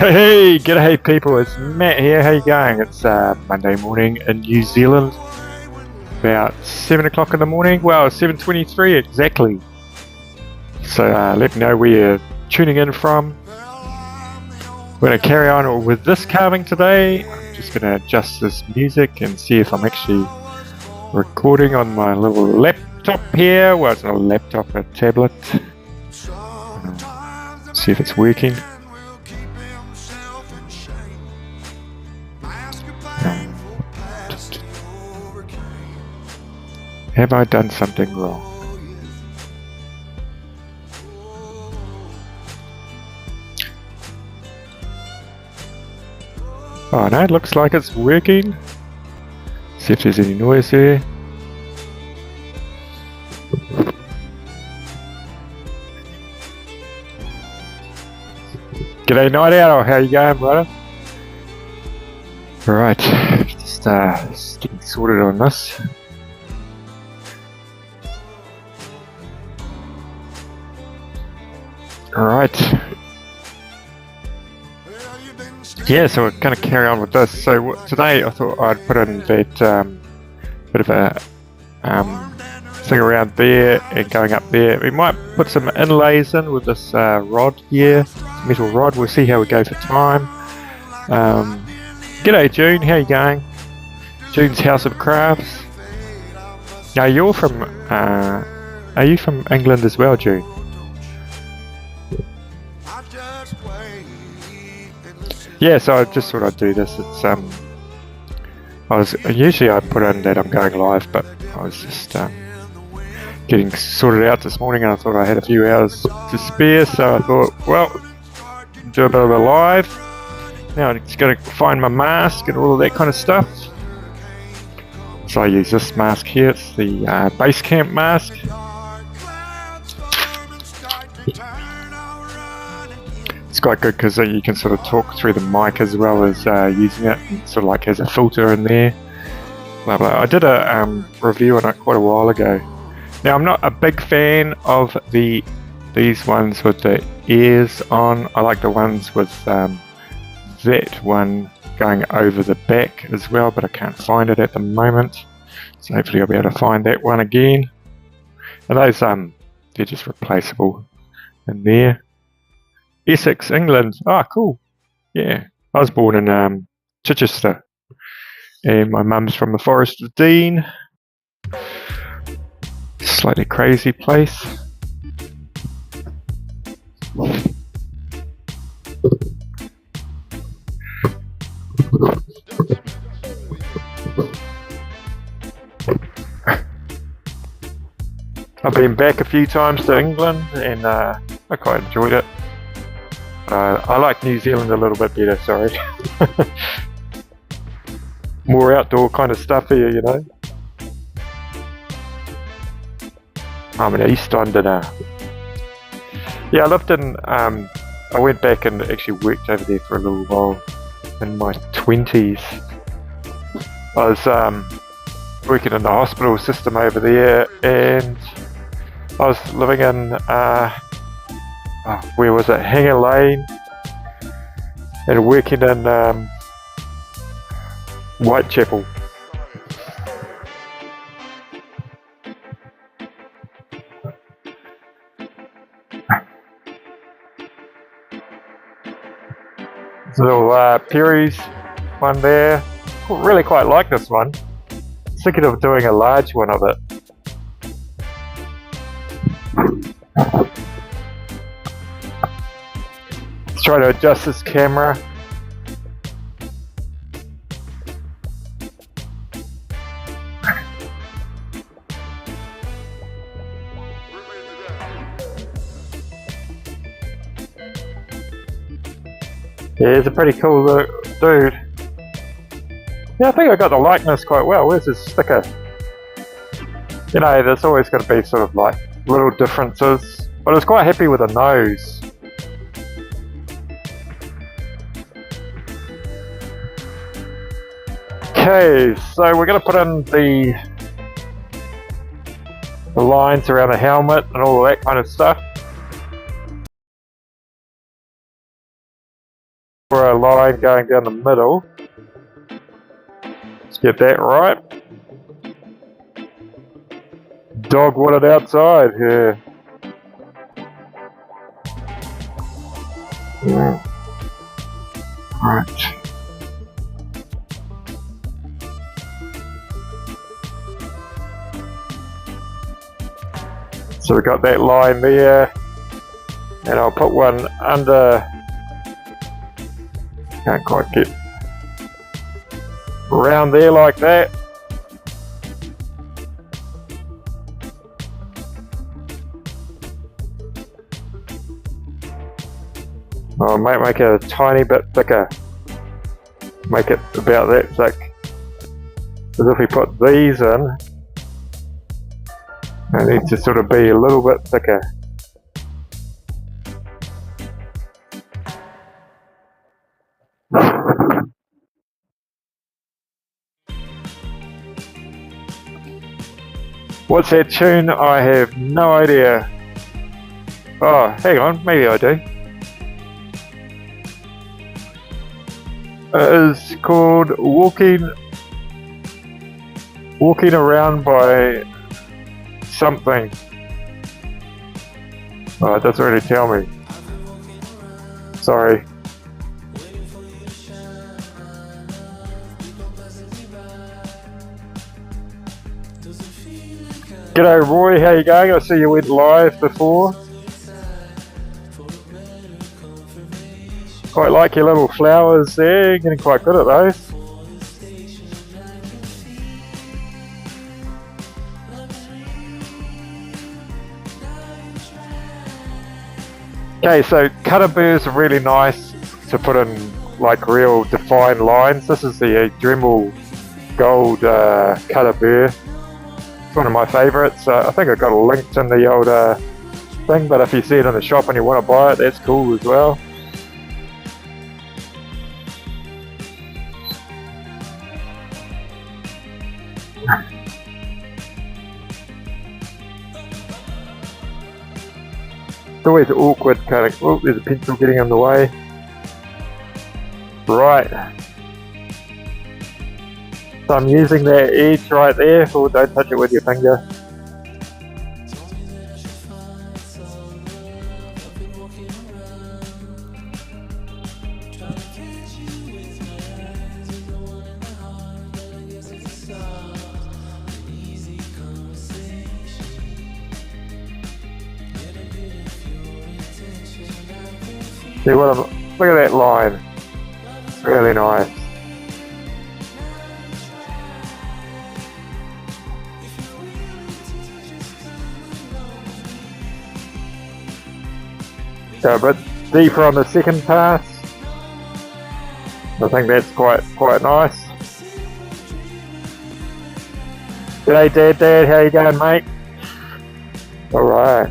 Hey, g'day people, it's Matt here, how you going? It's Monday morning in New Zealand, about 7 o'clock in the morning, well 7:23 exactly. So let me know where you're tuning in from. We're going to carry on with this carving today. I'm just going to adjust this music and see if I'm actually recording on my little laptop here. Well, it's not a laptop, a tablet. See if it's working. Have I done something wrong? Oh no, it looks like it's working. See if there's any noise there. G'day Night Owl, how you going, brother? Right, just getting sorted on this. Alright. Yeah, so we're going to carry on with this. So today I thought I'd put in that bit of a thing around there and going up there. We might put some inlays in with this rod here, metal rod. We'll see how we go for time. G'day June, how you going? June's House of Crafts. Now you're from, are you from England as well, June? Yeah, so I just thought I'd do this. It's usually I put in that I'm going live, but I was just getting sorted out this morning, and I thought I had a few hours to spare, so I thought, well, do a bit of a live. Now I'm just going to find my mask and all of that kind of stuff. So I use this mask here. It's the base camp mask. It's quite good because you can sort of talk through the mic as well as using it. It sort of like has a filter in there. Blah blah. I did a review on it quite a while ago. Now I'm not a big fan of these ones with the ears on. I like the ones with that one going over the back as well, but I can't find it at the moment. So hopefully I'll be able to find that one again. And those they're just replaceable in there. Essex, England. Ah, cool. Yeah, I was born in Chichester, and my mum's from the Forest of Dean. Slightly crazy place. I've been back a few times to England, and I quite enjoyed it. I like New Zealand a little bit better, sorry. More outdoor kind of stuff here, you know. I'm an East Londoner. Yeah, I lived in, I went back and actually worked over there for a little while in my 20s. I was working in the hospital system over there, and I was living in where was it? Hanger Lane, and working in Whitechapel. There's a little Perry's one there. Really quite like this one. Thinking of doing a large one of it. Try to adjust this camera. Yeah, he's a pretty cool dude. Yeah, I think I got the likeness quite well. Where's his sticker? You know, there's always got to be sort of like little differences, but I was quite happy with the nose. Okay, so we're going to put in the lines around the helmet and all of that kind of stuff. for a line going down the middle. Let's get that right. Dog wanted outside, yeah. Right. So we got that line there, and I'll put one under. Can't quite get around there like that. I might make it a tiny bit thicker. Make it about that thick. Because if we put these in, it needs to sort of be a little bit thicker. What's that tune? I have no idea. Oh, hang on, maybe I do. It is called Walking Around by something. Oh, it doesn't really tell me. Sorry. G'day Roy, how you going? I see you went live before. Quite like your little flowers there, getting quite good at those. Okay, so cutter burrs are really nice to put in like real defined lines. This is the Dremel Gold cutter burr. It's one of my favourites. I think I got it linked in the old thing, but if you see it in the shop and you want to buy it, that's cool as well. It's always awkward cutting. Oh, there's a pencil getting in the way. Right. So I'm using that edge right there, so don't touch it with your finger. See what look at that line. Really nice. Go a bit deeper on the second pass. I think that's quite nice. G'day Dad, how you going mate? Alright.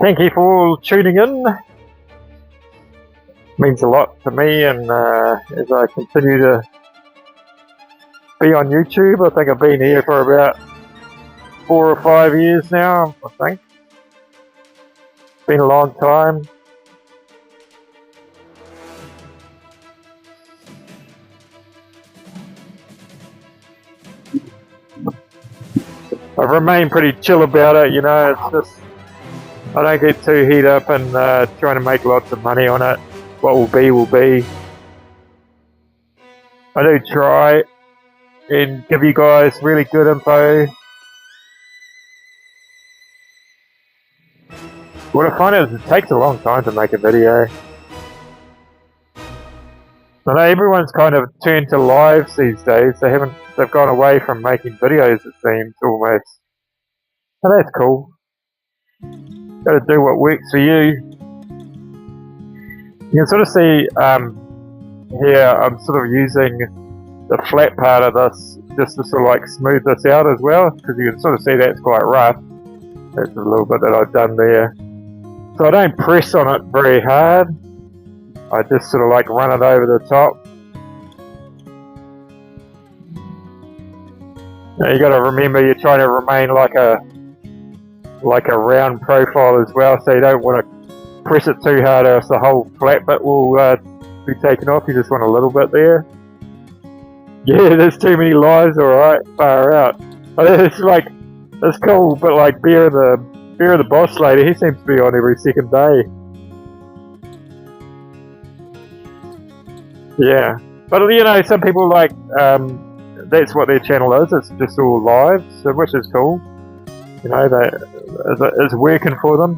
Thank you for all tuning in. Means a lot to me, and as I continue to be on YouTube, I think I've been here for about 4 or 5 years now, I think. It's been a long time. I've remained pretty chill about it, you know, it's just I don't get too heat up and trying to make lots of money on it. What will be, will be. I do try and give you guys really good info. What I find is it takes a long time to make a video. I know everyone's kind of turned to lives these days. They've gone away from making videos, it seems, almost. And that's cool. Gotta do what works for you. You can sort of see here I'm sort of using the flat part of this just to sort of like smooth this out as well, because you can sort of see that's quite rough. That's a little bit that I've done there. So I don't press on it very hard. I just sort of like run it over the top. Now you got to remember you're trying to remain like a round profile as well, so you don't want to press it too hard or else the whole flat bit will be taken off. You just want a little bit there. Yeah, there's too many lives, alright, far out. It's cool, but like Beer the boss lady, he seems to be on every second day. Yeah, but you know, some people like that's what their channel is. It's just all live, so which is cool. You know, it's working for them.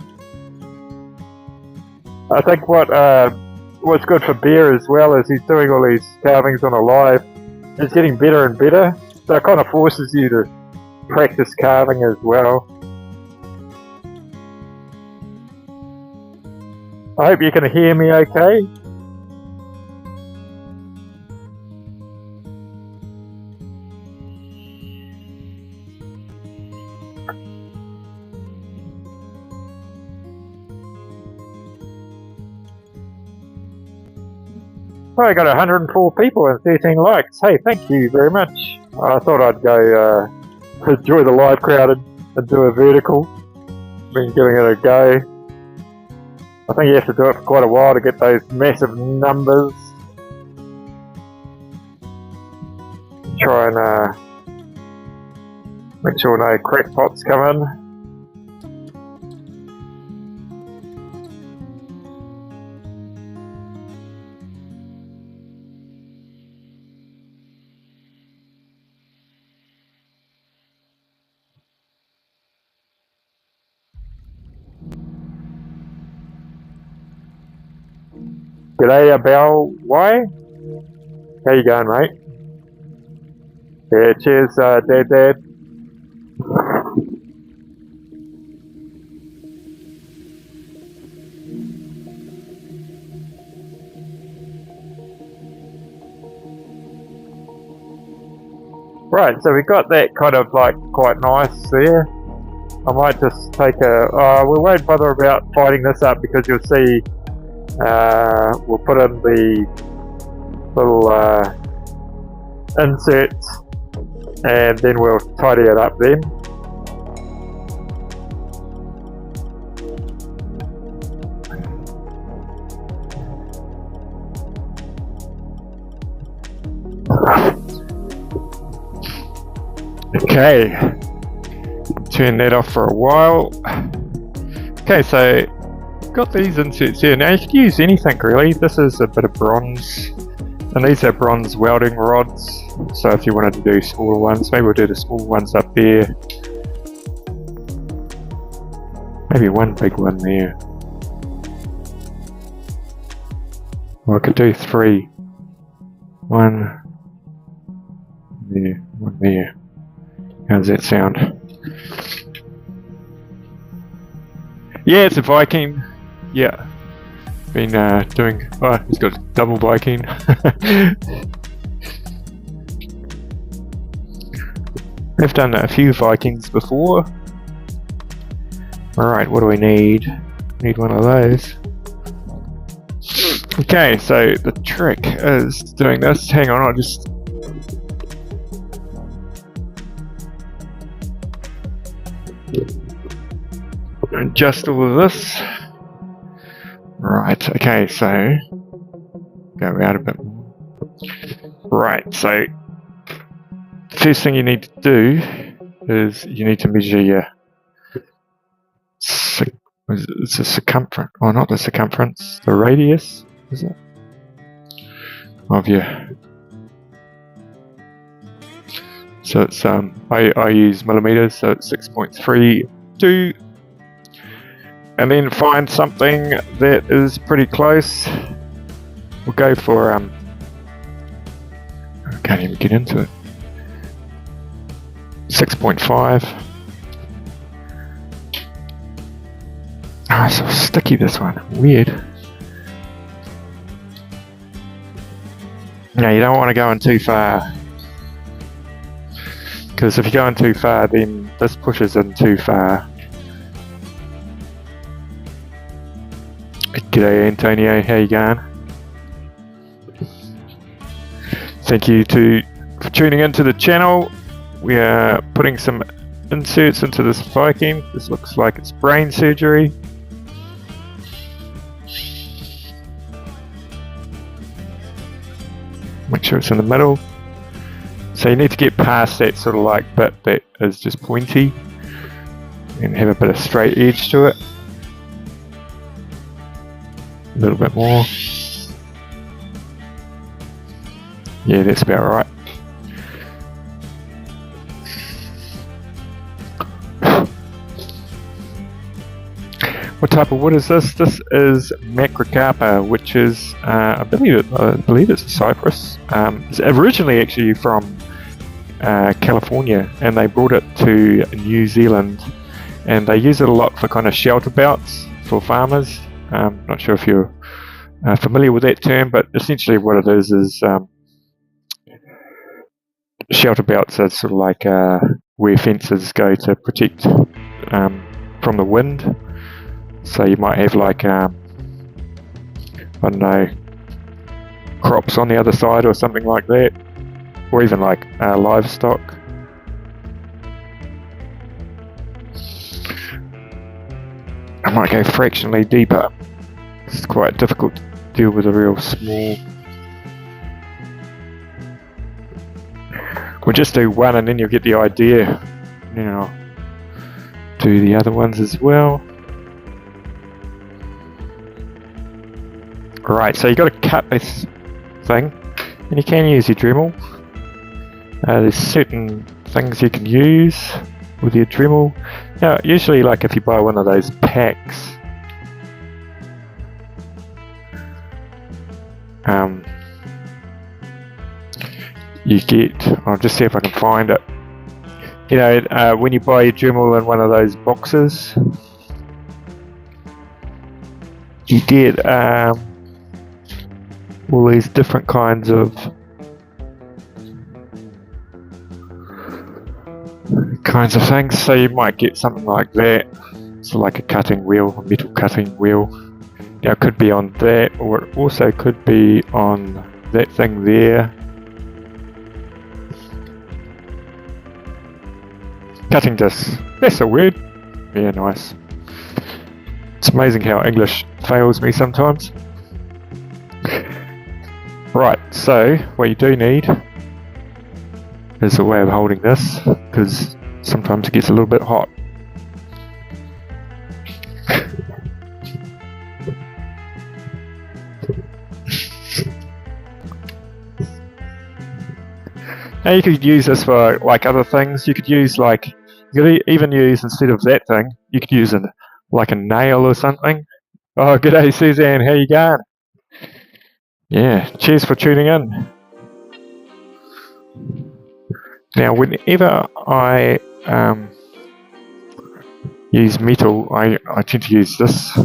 I think what's good for Beer as well is he's doing all these carvings on a live. It's getting better and better, so it kind of forces you to practice carving as well. I hope you can hear me okay. Well, I got 104 people and 13 likes. Hey, thank you very much. I thought I'd go enjoy the live crowd and do a vertical. Been giving it a go. I think you have to do it for quite a while to get those massive numbers. Try and make sure no crackpots come in. G'day, Abel. Why? How you going, mate? Yeah, cheers, Dad. Right, so we got that kind of like quite nice there. I might just take we won't bother about fighting this up because you'll see we'll put in the little inserts and then we'll tidy it up then. Okay, turn that off for a while. Okay, so got these inserts here. Now you could use anything really. This is a bit of bronze, and these are bronze welding rods. So if you wanted to do smaller ones, maybe we'll do the small ones up there. Maybe one big one there. Or I could do 3. One there, one there. How does that sound? Yeah, it's a Viking. Yeah. Been doing... Oh, he's got a double Viking. I've done a few Vikings before. Alright, what do we need? Need one of those. Okay, so the trick is doing this. Hang on, I'll just... adjust all of this. Right, okay, so go out a bit more. Right, so first thing you need to do is you need to measure your it's the circumference, or not the circumference, the radius, is it? Of your... So it's I use millimeters, so it's 6.32. and then find something that is pretty close. We'll go for I can't even get into it. 6.5. Oh, it's so sticky, this one. Weird. No, you don't want to go in too far, because if you're going too far, then this pushes in too far. G'day Antonio, how you going? Thank you for tuning into the channel. We are putting some inserts into this Viking. This looks like it's brain surgery. Make sure it's in the middle. So you need to get past that sort of like bit that is just pointy and have a bit of straight edge to it. A little bit more. Yeah, that's about right. What type of wood is this? This is macrocarpa, which is, I believe it's a cypress. It's originally actually from California, and they brought it to New Zealand, and they use it a lot for kind of shelter belts for farmers. Not sure if you're familiar with that term, but essentially what it is shelter belts are sort of like where fences go to protect from the wind. So you might have like, I don't know, crops on the other side or something like that, or even like livestock. I might go fractionally deeper. It's quite difficult to deal with a real small. We'll just do one and then you'll get the idea. Now, do the other ones as well. Right, so you've got to cut this thing, and you can use your Dremel. There's certain things you can use with your Dremel. Now, usually, like if you buy one of those packs, you get, I'll just see if I can find it. You know, when you buy your Dremel in one of those boxes, you get all these different kinds of things. So you might get something like that. So like a cutting wheel, a metal cutting wheel. Now it could be on that, or it also could be on that thing there. Cutting disc. That's a word. Yeah, nice. It's amazing how English fails me sometimes. Right, so what you do need is a way of holding this, because sometimes it gets a little bit hot. Now you could use this for like other things. You could use like, you could even use, instead of that thing, you could use like a nail or something. Oh, g'day Suzanne, how you going? Yeah, cheers for tuning in. Now, whenever I use metal, I tend to use this.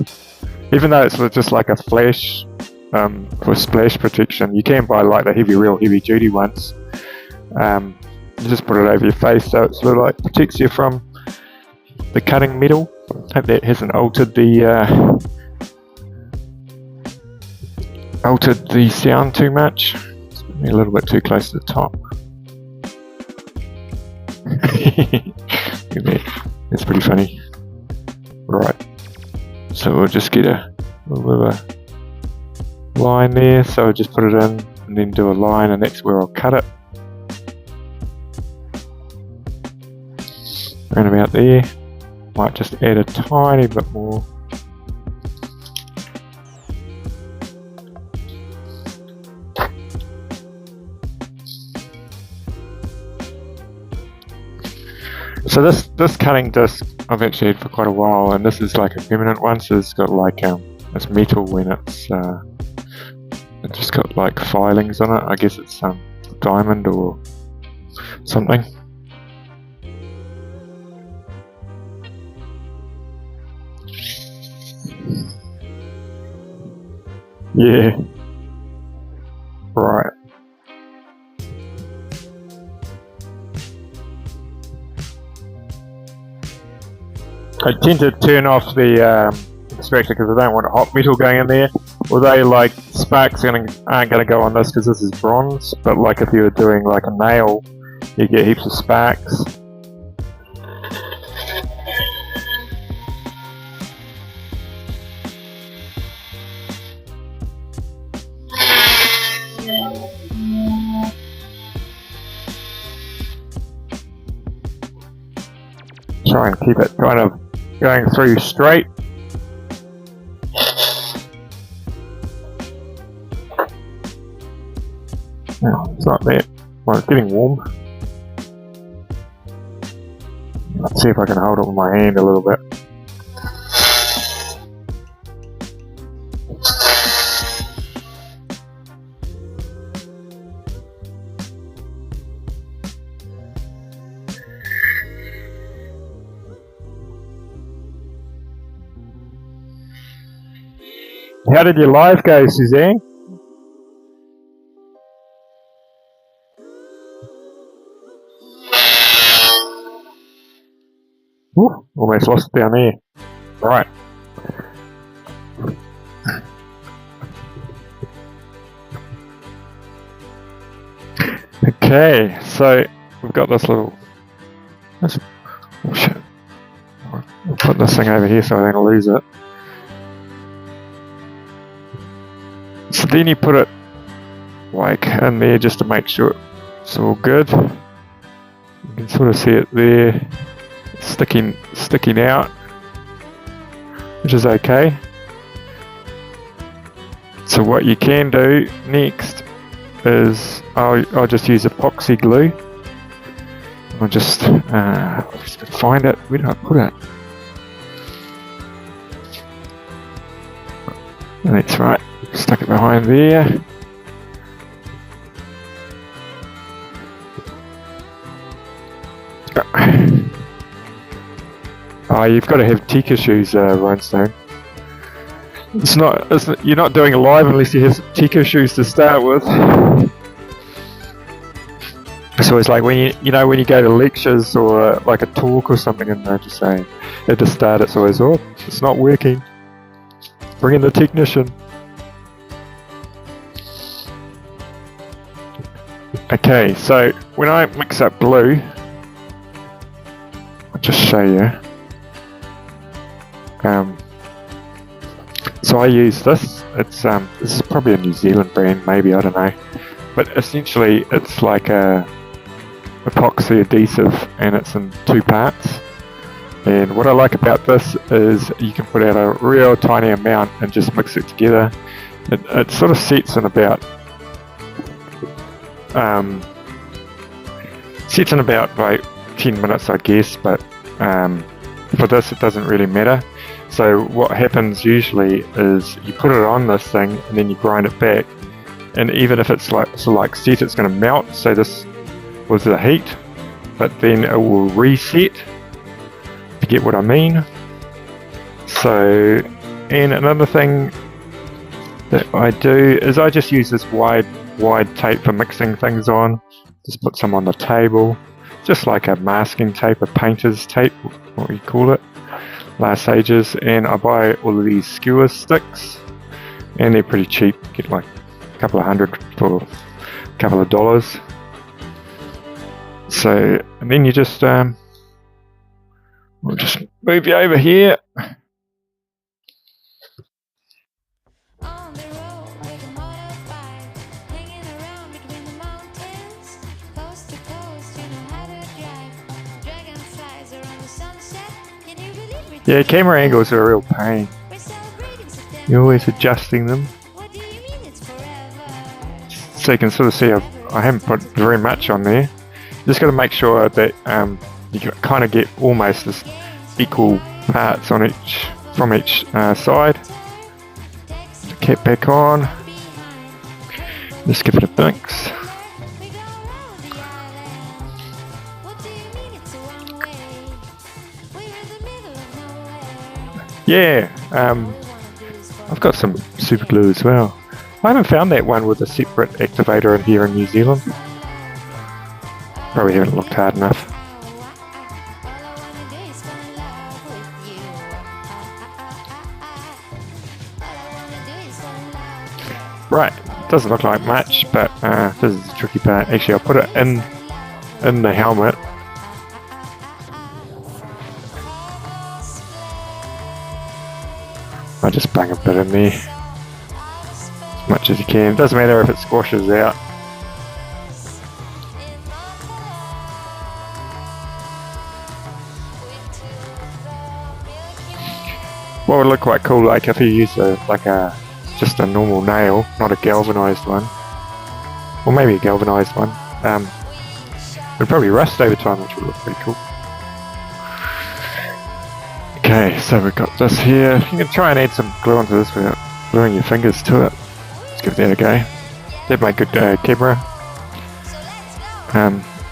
Even though it's just like a flash for splash protection, you can buy like the real heavy duty ones. You just put it over your face, so it sort of like protects you from the cutting metal. Hope that hasn't altered the sound too much. It's maybe a little bit too close to the top. That's pretty funny. Right, so we'll just get a little bit of a line there. So I'll just put it in and then do a line, and that's where I'll cut it. Around about there. Might just add a tiny bit more. So this cutting disc, I've actually had for quite a while, and this is like a permanent one, so it's got like it's metal when it's just got like filings on it. I guess it's diamond or something. Yeah. Right. I tend to turn off the extractor because I don't want hot metal going in there. Although like sparks aren't going to go on this because this is bronze, but like if you were doing like a nail, you get heaps of sparks. Try and keep it kind of going through straight. No, it's not there. Well, it's getting warm. Let's see if I can hold it with my hand a little bit. How did your live go, Suzanne? Ooh, almost lost it down there. Right. Okay, so we've got this little... Oh shit. I'll put this thing over here so I don't lose it. So then you put it like in there just to make sure it's all good. You can sort of see it there sticking out, which is okay. So what you can do next is I'll just use epoxy glue. I'll just gotta find it. Where did I put it? And that's right. Stuck it behind there. Oh, you've got to have Tika shoes, Rhinestone. You're not doing it live unless you have Tika shoes to start with. It's always like when you go to lectures or like a talk or something, and they're just saying at the start it's always, oh, it's not working. Bring in the technician. Okay, so when I mix up glue, I'll just show you. So I use this. It's this is probably a New Zealand brand, maybe, I don't know. But essentially, it's like a epoxy adhesive, and it's in 2 parts. And what I like about this is you can put out a real tiny amount and just mix it together. It sort of sets in about like 10 minutes, I guess, but for this it doesn't really matter. So what happens usually is you put it on this thing and then you grind it back, and even if it's like set, it's going to melt. So this was the heat, but then it will reset, if you get what I mean. So, and another thing that I do is I just use this wide tape for mixing things on. Just put some on the table, just like a masking tape, a painter's tape, what we call it, last ages. And I buy all of these skewer sticks, and they're pretty cheap. Get like a couple of hundred for a couple of dollars. So, and then you just we'll just move you over here. Yeah, camera angles are a real pain. You're always adjusting them. So you can sort of see I haven't put very much on there. Just got to make sure that you kind of get almost equal parts on from each side. Cap back on. Just give it a binks. Yeah, I've got some super glue as well. I haven't found that one with a separate activator in here in New Zealand. Probably haven't looked hard enough. Right, doesn't look like much, but this is the tricky part. Actually, I'll put it in the helmet. I just bang a bit in there, as much as you can. Doesn't matter if it squashes out. What would look quite cool, like if you use just a normal nail, not a galvanized one, or maybe a galvanized one. It would probably rust over time, which would look pretty cool. Okay, so we've got this here. You can try and add some glue onto this without gluing your fingers to it. Let's give that a go. That'd make good camera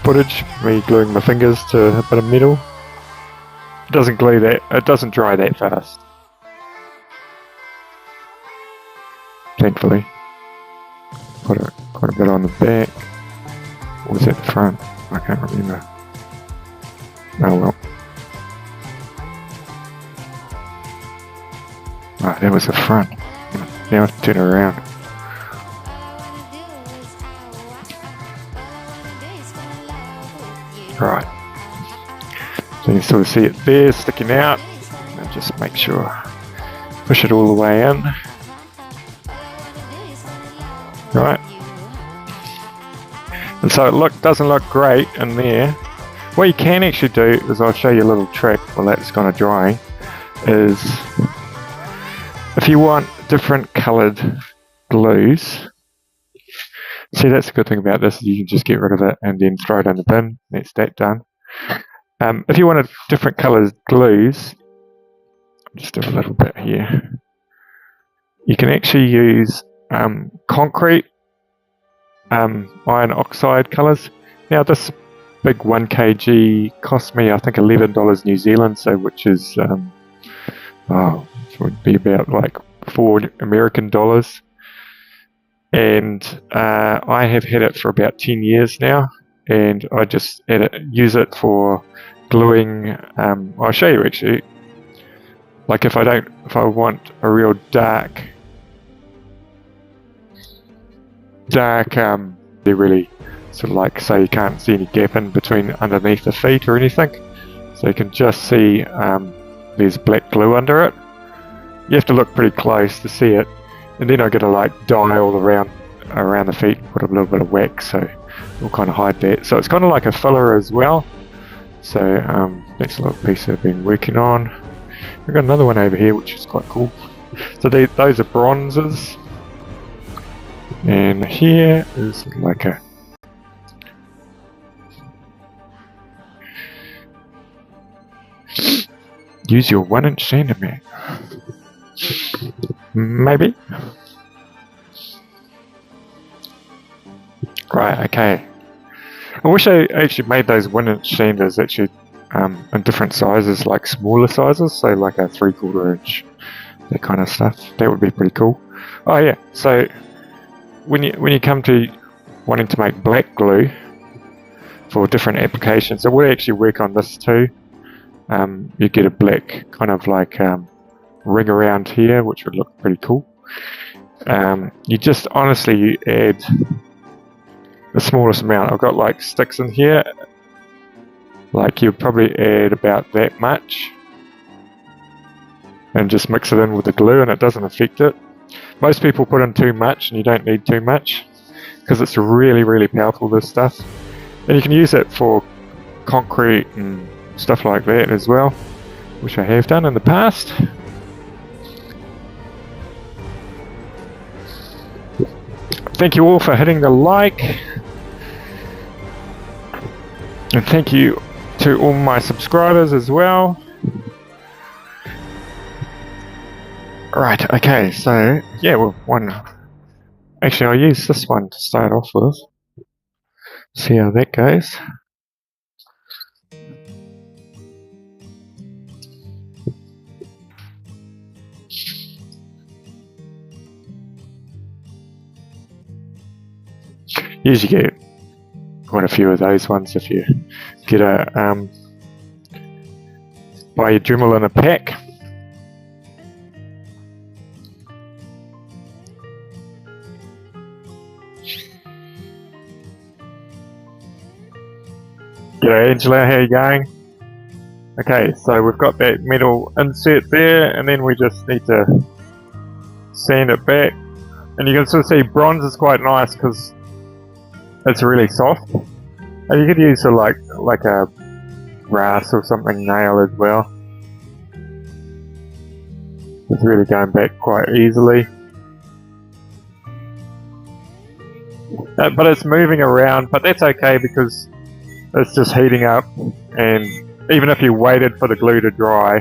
footage. Me gluing my fingers to a bit of metal. It doesn't glue that. It doesn't dry that fast. Thankfully. Put quite a bit on the back. Or was that the front? I can't remember. Oh well. Ah, that was the front. Now let's turn it around. Right. So you can sort of see it there sticking out. And just make sure. Push it all the way in. Right. And so it doesn't look great in there. What you can actually do is, I'll show you a little trick while that's kind of drying, is if you want different coloured glues, see, that's the good thing about this, is you can just get rid of it and then throw it in the bin. That's that done. If you wanted different coloured glues, just do a little bit here, you can actually use concrete iron oxide colours. Now this big 1 kg cost me, I think, $11 New Zealand, so which is would be about like $4 American, and I have had it for about 10 years now, and I just use it for gluing. I'll show you actually. Like if I want a real dark, they're really sort of like, so you can't see any gap in between underneath the feet or anything, so you can just see there's black glue under it. You have to look pretty close to see it, and then I got to like dye all around the feet, put a little bit of wax, so we'll kind of hide that. So it's kind of like a filler as well. So that's a little piece I've been working on. We've got another one over here which is quite cool. So those are bronzes, and here is like a use your 1-inch sander, man. Maybe. Right, okay. I wish I actually made those 1-inch sanders actually in different sizes, like smaller sizes, so like a 3/4 inch, that kind of stuff. That would be pretty cool. Oh yeah, so when you come to wanting to make black glue for different applications, it would actually work on this too. You get a black kind of like ring around here, which would look pretty cool. You just honestly add the smallest amount. I've got like sticks in here, like you'd probably add about that much, and just mix it in with the glue, and it doesn't affect it. Most people put in too much, and you don't need too much, because it's really, really powerful, this stuff. And you can use it for concrete and stuff like that as well, which I have done in the past. Thank you all for hitting the like, and thank you to all my subscribers as well. Right, okay, so yeah, well, one. Actually, I'll use this one to start off with. See how that goes. Usually get quite a few of those ones if you get a buy your Dremel in a pack. G'day Angela, how you going? Okay, so we've got that metal insert there, and then we just need to sand it back. And you can sort of see bronze is quite nice because it's really soft. And you could use like a brass or something nail as well. It's really going back quite easily. But it's moving around, but that's okay because it's just heating up, and even if you waited for the glue to dry,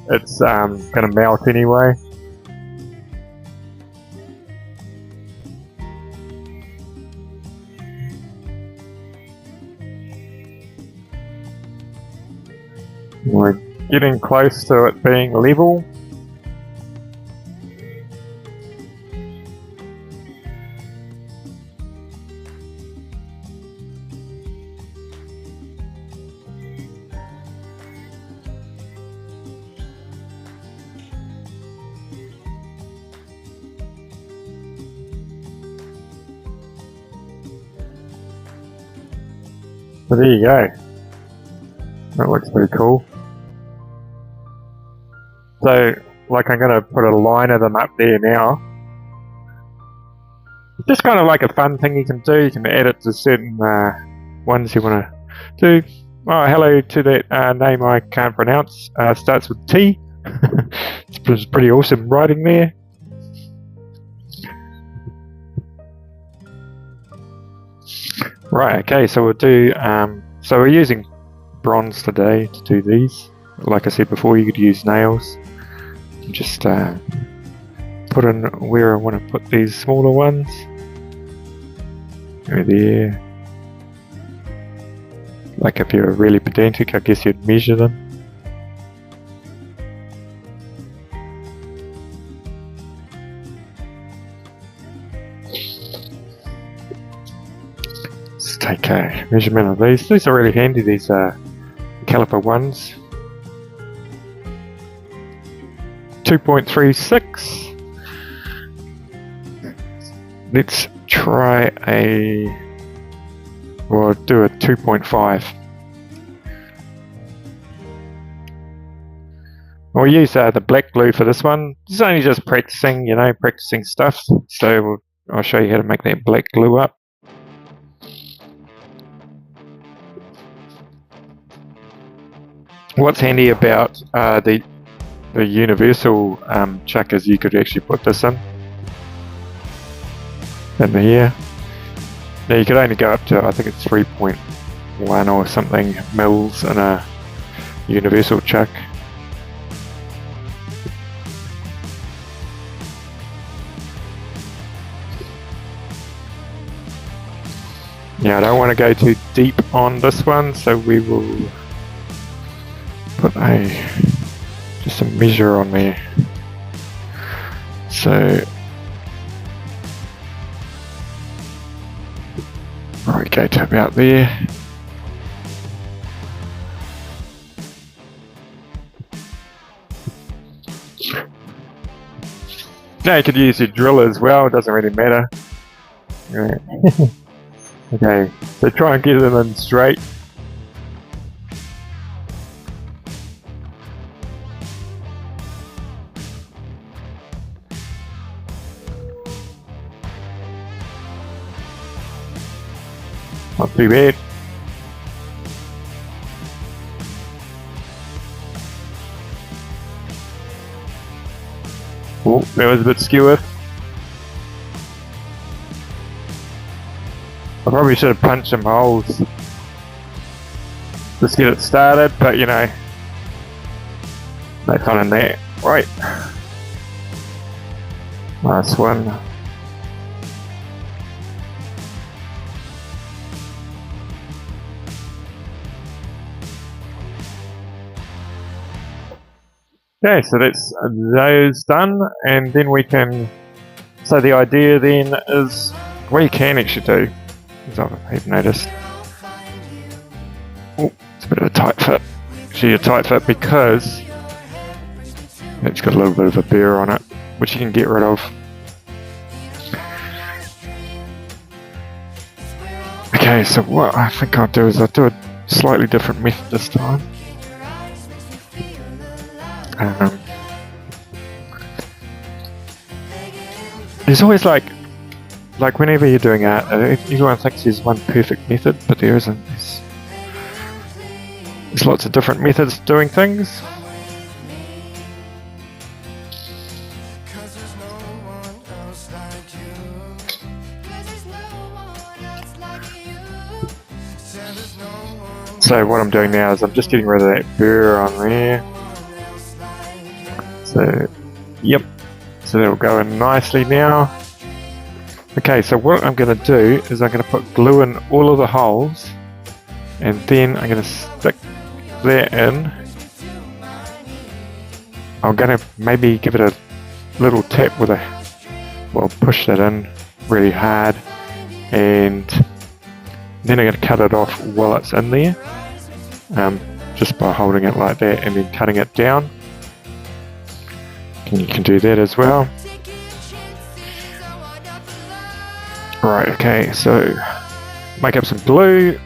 it's going to melt anyway. We're getting close to it being level. So there you go. That looks pretty cool. So, like, I'm going to put a line of them up there now. It's just kind of like a fun thing you can do. You can add it to certain ones you want to do. Oh, hello to that name I can't pronounce. Starts with T. It's pretty awesome writing there. Right, okay, so we'll do, so we're using bronze today to do these. Like I said before, you could use nails. Just put in where I want to put these smaller ones. Over there. Like if you're really pedantic, I guess you'd measure them. Let's take a measurement of these. These are really handy, these caliper ones. 2.36. Let's try we'll do a 2.5. We'll use the black glue for this one. This is only just practicing, you know, practicing stuff. So I'll show you how to make that black glue up. What's handy about the universal chuck is you could actually put this in here. Now you could only go up to, I think it's 3.1 or something mils in a universal chuck. Now I don't want to go too deep on this one, so we will put just a measure on there. So probably go to about there. Now you could use your drill as well, it doesn't really matter. Right. Okay, so try and get them in straight. Not too bad. Oh, that was a bit skewer. I probably should have punched some holes just get it started, but you know, no fun in that. Right. Last one. Okay, so that's those done, and then we can. So the idea then is what you can actually do, as I've noticed. Oh, it's a bit of a tight fit. Actually, a tight fit because it's got a little bit of a burr on it, which you can get rid of. Okay, so what I think I'll do is I'll do a slightly different method this time. There's always like whenever you're doing art, everyone thinks there's one perfect method, but there isn't. There's lots of different methods of doing things. So what I'm doing now is I'm just getting rid of that burr on there. So, yep. So that'll go in nicely now. Okay, so what I'm going to do is I'm going to put glue in all of the holes, and then I'm going to stick that in. I'm going to maybe give it a little tap with push that in really hard, and then I'm going to cut it off while it's in there, just by holding it like that and then cutting it down. And you can do that as well. Right, okay, so make up some glue.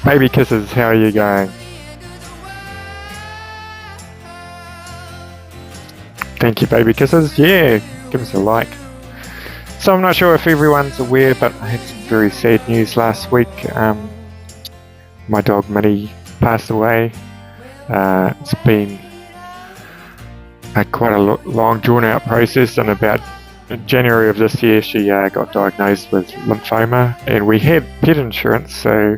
Baby kisses, how are you going? Thank you, baby kisses. Yeah, give us a like. So I'm not sure if everyone's aware, but I had some very sad news last week. My dog Minnie passed away. It's been quite a long drawn out process, and about in January of this year she got diagnosed with lymphoma, and we had pet insurance, so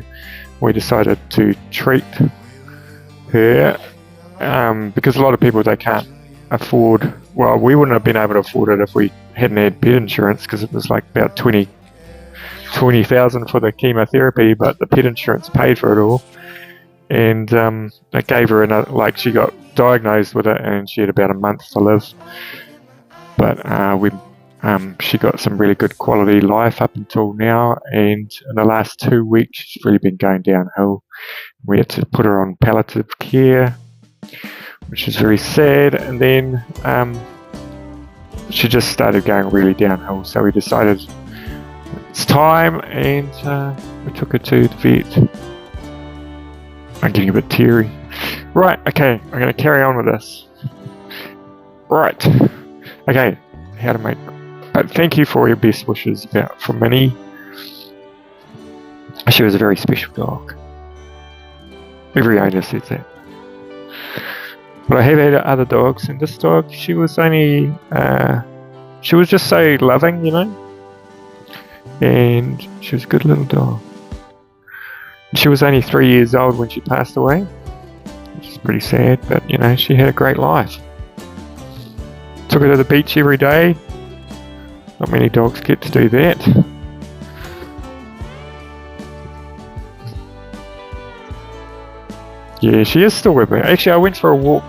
we decided to treat her because a lot of people, they can't afford, well, we wouldn't have been able to afford it if we hadn't had pet insurance, because it was like about 20,000 for the chemotherapy, but the pet insurance paid for it all. And it gave her another, she got diagnosed with it and she had about a month to live. But she got some really good quality life up until now, and in the last 2 weeks she's really been going downhill. We had to put her on palliative care, which is very sad, and then she just started going really downhill, so we decided it's time, and we took her to the vet. I'm getting a bit teary. Right, okay, I'm going to carry on with this. Right, okay, how to make... But thank you for all your best wishes for Minnie. She was a very special dog. Every owner says that. But I have had other dogs, and this dog, she was only... she was just so loving, you know? And she was a good little dog. She was only 3 years old when she passed away, which is pretty sad, but you know, she had a great life. Took her to the beach every day. Not many dogs get to do that. Yeah, she is still with me. Actually, I went for a walk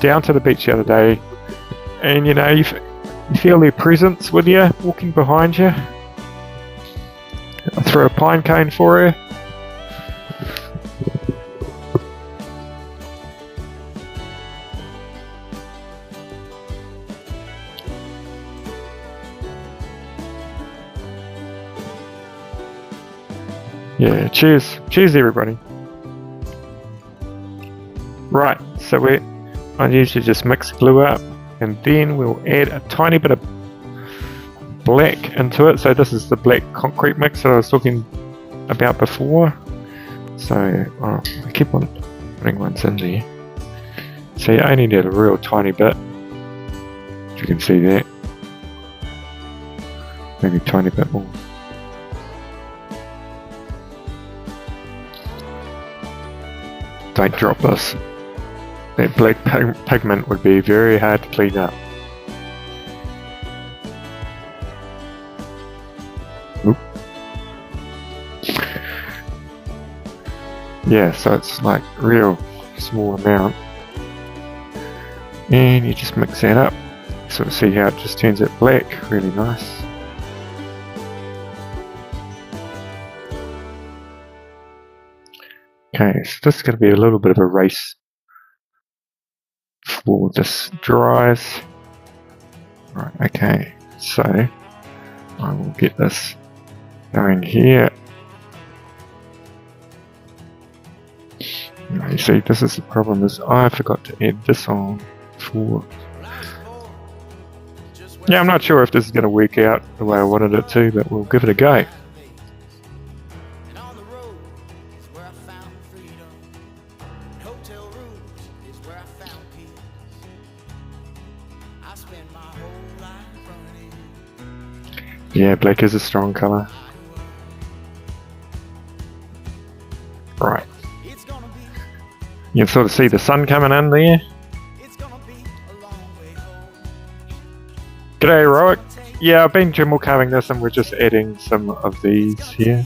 down to the beach the other day, and you know, you feel their presence with you, walking behind you. I threw a pine cone for her. Yeah, cheers. Cheers, everybody. Right, so I usually just mix glue up, and then we'll add a tiny bit of black into it. So this is the black concrete mix that I was talking about before. So I keep on putting ones in there. So you only need a real tiny bit. You can see that. Maybe a tiny bit more. don't drop this. That black pigment would be very hard to clean up. Oop. Yeah, so it's like real small amount. And you just mix that up. Sort of see how it just turns it black, really nice. Okay, so this is going to be a little bit of a race before this dries. Right, okay, so I will get this going here. Now you see, this is the problem, is I forgot to add this on before. Yeah, I'm not sure if this is going to work out the way I wanted it to, but we'll give it a go. Yeah, black is a strong colour. Right. You can sort of see the sun coming in there. G'day, Roic. Yeah, I've been Dremel carving this and we're just adding some of these here.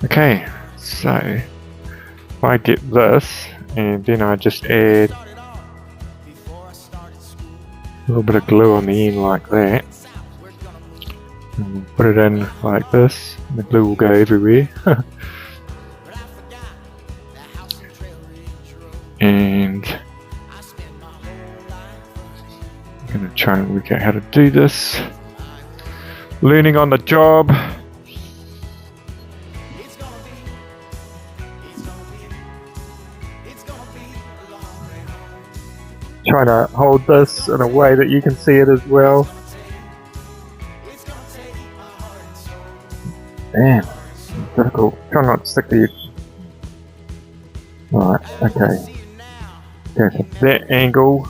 Okay, so if I get this and then I just add a little bit of glue on the end like that. And put it in like this, and the glue will go everywhere. And I'm going to try and work out how to do this. Learning on the job. Trying to hold this in a way that you can see it as well. Damn, difficult. Try not to stick to you. Alright, okay. Okay, so that angle.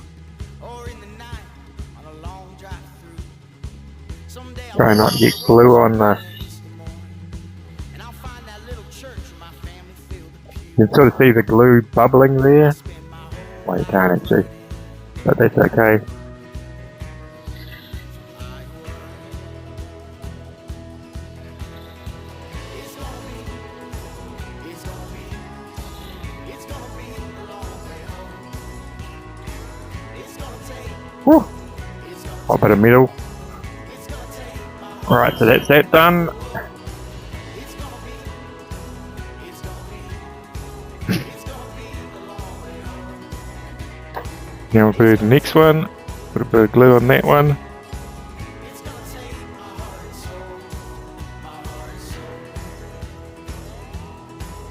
Try not to get glue on the. You can sort of see the glue bubbling there. Well, you can't actually, but that's okay. Woo. A bit of metal. Alright, so that's that done. Now we'll do the next one. Put a bit of glue on that one.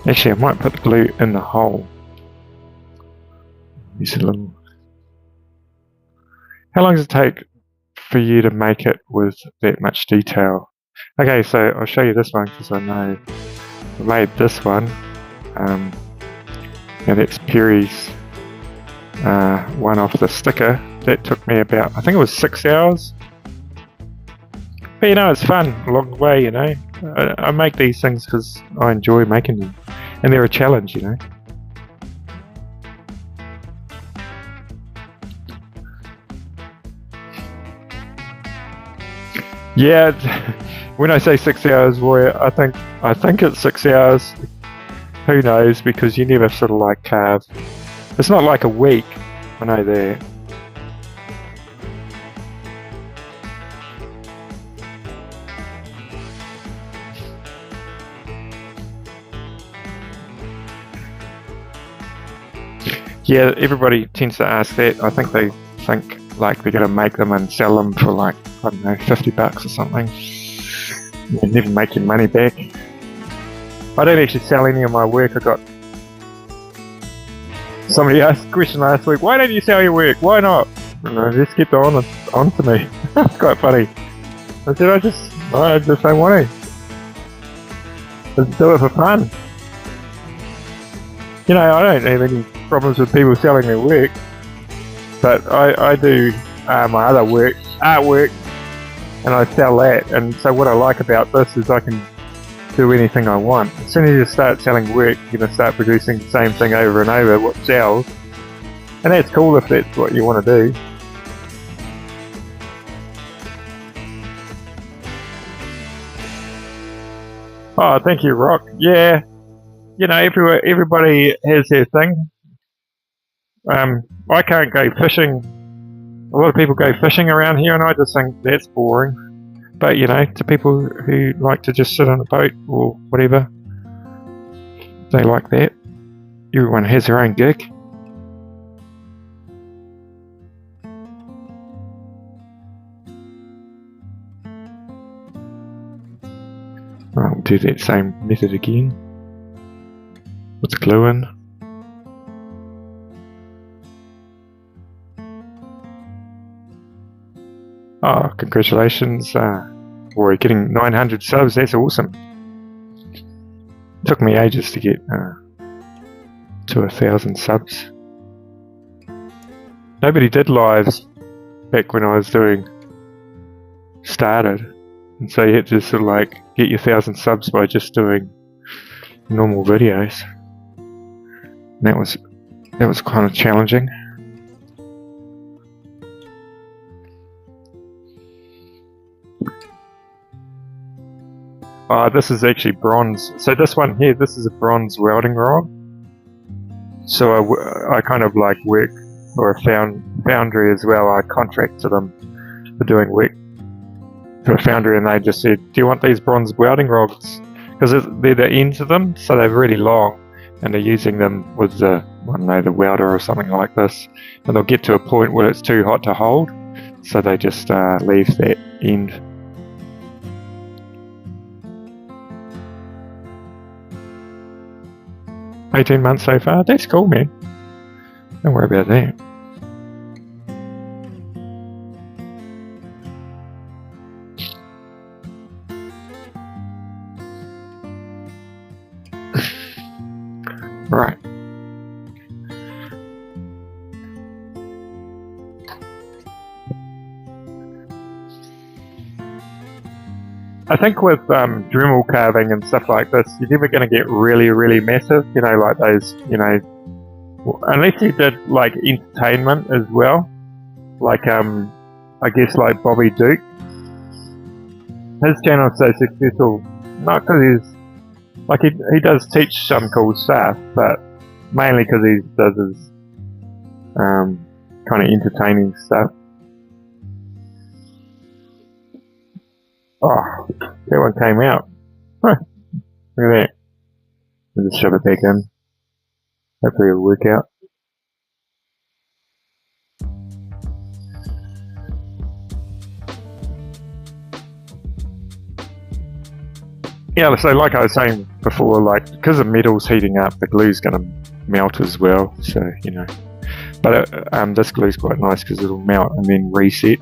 Actually, I might put the glue in the hole. Use a little. How long does it take for you to make it with that much detail? Okay, so I'll show you this one because I know I made this one. Now that's Perry's one off the sticker. That took me about, I think it was 6 hours. But you know, it's fun along the way, you know. I make these things because I enjoy making them. And they're a challenge, you know. Yeah, when I say 6 hours, boy, I think it's 6 hours. Who knows? Because you never sort of like carve. It's not like a week. I know that. Yeah, everybody tends to ask that. I think they think like they're going to make them and sell them for like, I don't know, $50 or something. You never make your money back. I don't actually sell any of my work. I got somebody asked a question last week, why don't you sell your work? Why not? And I just kept on to me. It's quite funny. I said I just don't want to. Just do it for fun. You know, I don't have any problems with people selling their work, but I do my other work, artwork, and I sell that. And so what I like about this is I can do anything I want. As soon as you start selling work, you're going to start producing the same thing over and over, what sells. And that's cool if that's what you want to do. Oh, thank you, Rock. Yeah, you know, everybody has their thing. I can't go fishing. A lot of people go fishing around here, and I just think that's boring. But, you know, to people who like to just sit on a boat or whatever, they like that. Everyone has their own gig. I'll do that same method again with the glue in. Oh, congratulations. We're getting 900 subs, that's awesome. Took me ages to get to 1,000 subs. Nobody did lives back when I was started. And so you had to sort of like get your 1,000 subs by just doing normal videos. And that was kind of challenging. This is actually bronze. So this one here, this is a bronze welding rod. So I kind of like work for a foundry as well. I contract to them for doing work for a foundry, and they just said, do you want these bronze welding rods? Because they're the ends of them, so they're really long, and they're using them with the, I don't know, the welder or something like this. And they'll get to a point where it's too hot to hold, so they just leave that end. $18 months so far. That's cool, man. Don't worry about that. Right. I think with Dremel carving and stuff like this, you're never going to get really, really massive, you know, like those, you know, unless you did like entertainment as well, like I guess like Bobby Duke. His channel's so successful, not because he's, like he does teach some cool stuff, but mainly because he does his kind of entertaining stuff. Oh, that one came out. Huh. Look at that. I'll just shove it back in. Hopefully it'll work out. Yeah, so like I was saying before, like because the metal's heating up, the glue's going to melt as well. So, you know. But this glue's quite nice because it'll melt and then reset.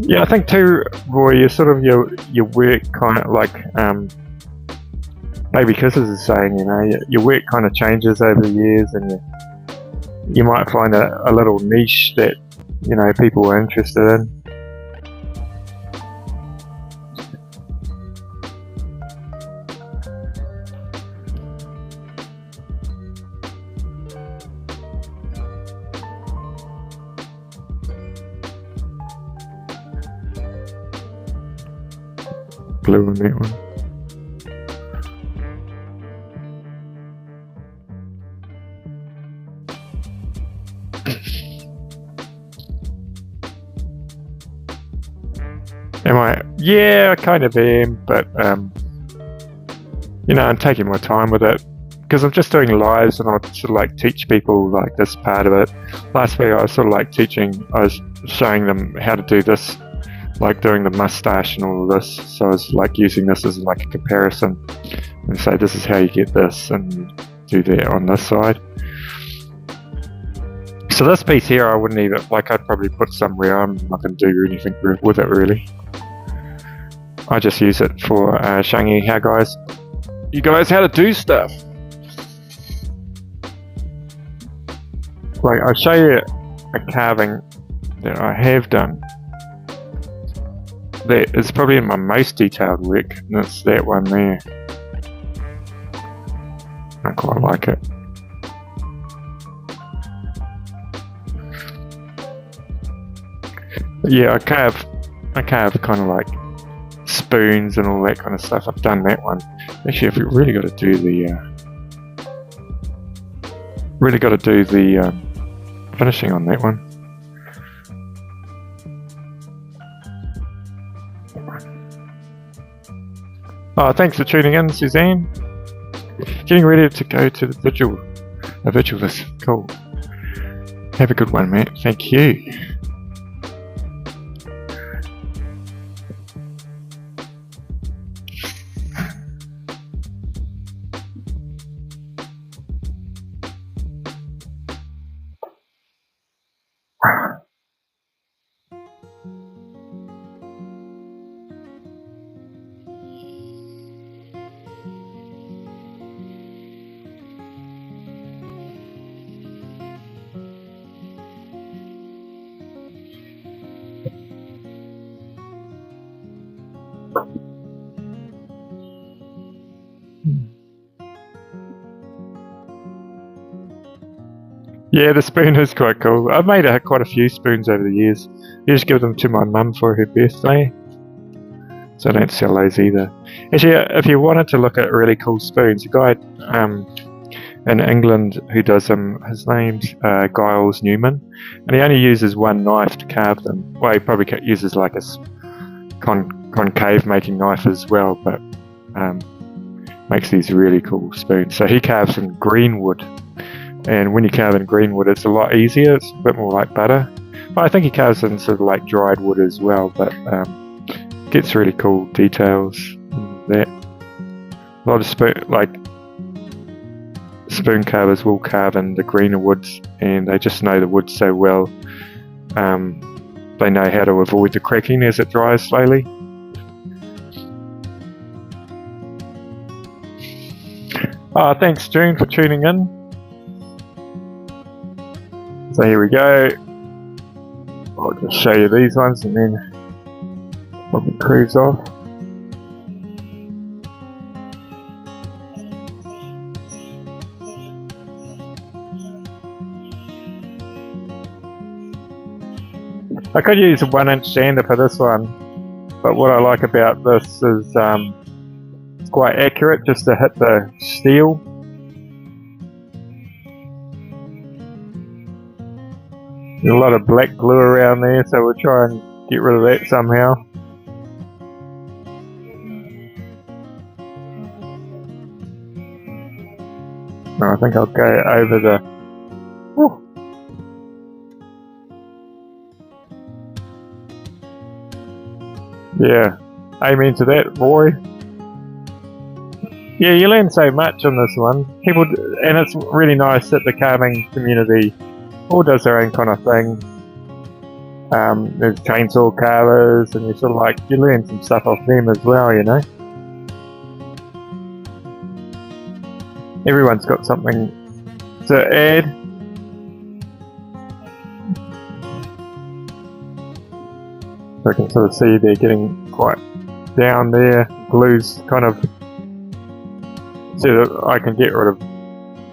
Yeah, I think too, Roy, you sort of your work kind of like Baby Kisses is saying, you know, your work kind of changes over the years, and you might find a little niche that, you know, people are interested in. Glue on that one. Am I? Yeah, I kind of am, but you know, I'm taking my time with it because I'm just doing lives, and I sort of like teach people like this part of it. Last week I was sort of like teaching, I was showing them how to do this, like doing the mustache and all of this. So I was like using this as like a comparison and say this is how you get this and do that on this side. So this piece here I wouldn't even, like I'd probably put somewhere. I'm not going to do anything with it really. I just use it for showing you how you guys how to do stuff. Like, I'll show you a carving that I have done. That is probably my most detailed work, and it's that one there. I quite like it. But yeah, I carve kind of like spoons and all that kind of stuff. I've done that one. Actually, I've really got to do the finishing on that one. Oh, thanks for tuning in, Suzanne. Getting ready to go to the vigil. A vigil is cool. Have a good one, Matt. Thank you. Yeah, the spoon is quite cool. I've made quite a few spoons over the years. I used to give them to my mum for her birthday, so I don't sell those either. Actually, if you wanted to look at really cool spoons, a guy in England who does them, his name's Giles Newman, and he only uses one knife to carve them. Well, he probably uses like a concave making knife as well, but makes these really cool spoons. So he carves in green wood. And when you carve in green wood, it's a lot easier. It's a bit more like butter. But I think he carves in sort of like dried wood as well, but gets really cool details in that. A lot of spoon carvers will carve in the greener woods, and they just know the wood so well. They know how to avoid the cracking as it dries slowly. Oh, thanks, June, for tuning in. So here we go. I'll just show you these ones and then probably cruise off. I could use a 1-inch sander for this one, but what I like about this is it's quite accurate just to hit the steel. There's a lot of black glue around there, so we'll try and get rid of that somehow. No, I think I'll go over the... Whew. Yeah, amen to that, Roy. Yeah, you learn so much on this one. People, and it's really nice that the carving community all does their own kind of thing. There's chainsaw carvers, and you sort of like, you learn some stuff off them as well, you know. Everyone's got something to add. So I can sort of see they're getting quite down there. Glue's kind of, see that I can get rid of,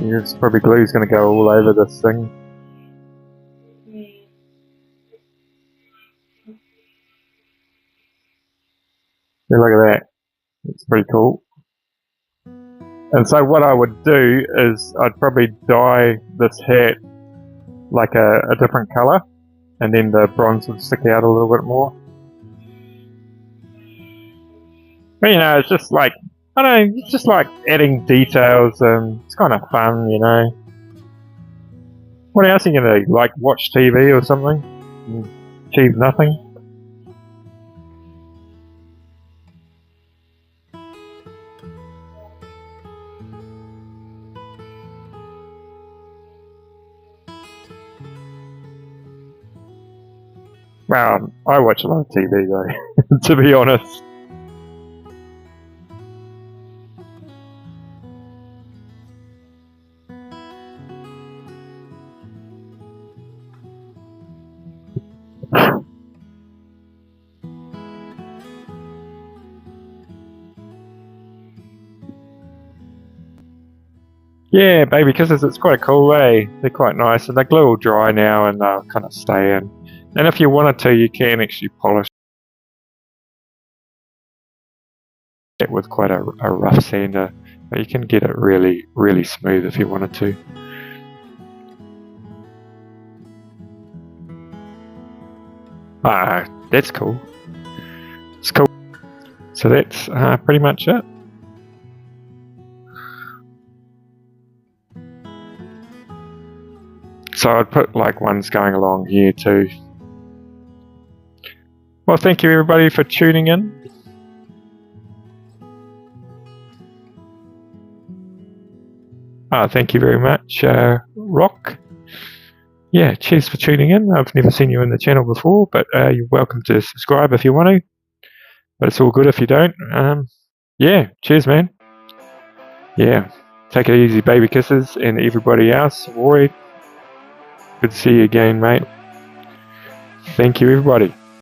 it's probably glue's going to go all over this thing. Yeah, look at that. It's pretty cool. And so what I would do is I'd probably dye this hat like a different colour, and then the bronze would stick out a little bit more. But you know, it's just like, I don't know, it's just like adding details, and it's kind of fun, you know. What else are you going to do? Like watch TV or something? And achieve nothing? Well, I watch a lot of TV though, to be honest. Yeah, baby kisses, it's quite cool, eh? They're quite nice, and they glue all dry now, and they'll kind of stay in. And if you wanted to, you can actually polish it with quite a rough sander. But you can get it really, really smooth if you wanted to. Ah, that's cool. It's cool. So that's pretty much it. So I'd put like ones going along here too. Well, thank you everybody for tuning in. Thank you very much, Rock. Yeah, cheers for tuning in. I've never seen you in the channel before, but you're welcome to subscribe if you want to. But it's all good if you don't. Yeah, cheers, man. Yeah, take it easy, baby kisses, and everybody else. Roy, good to see you again, mate. Thank you, everybody.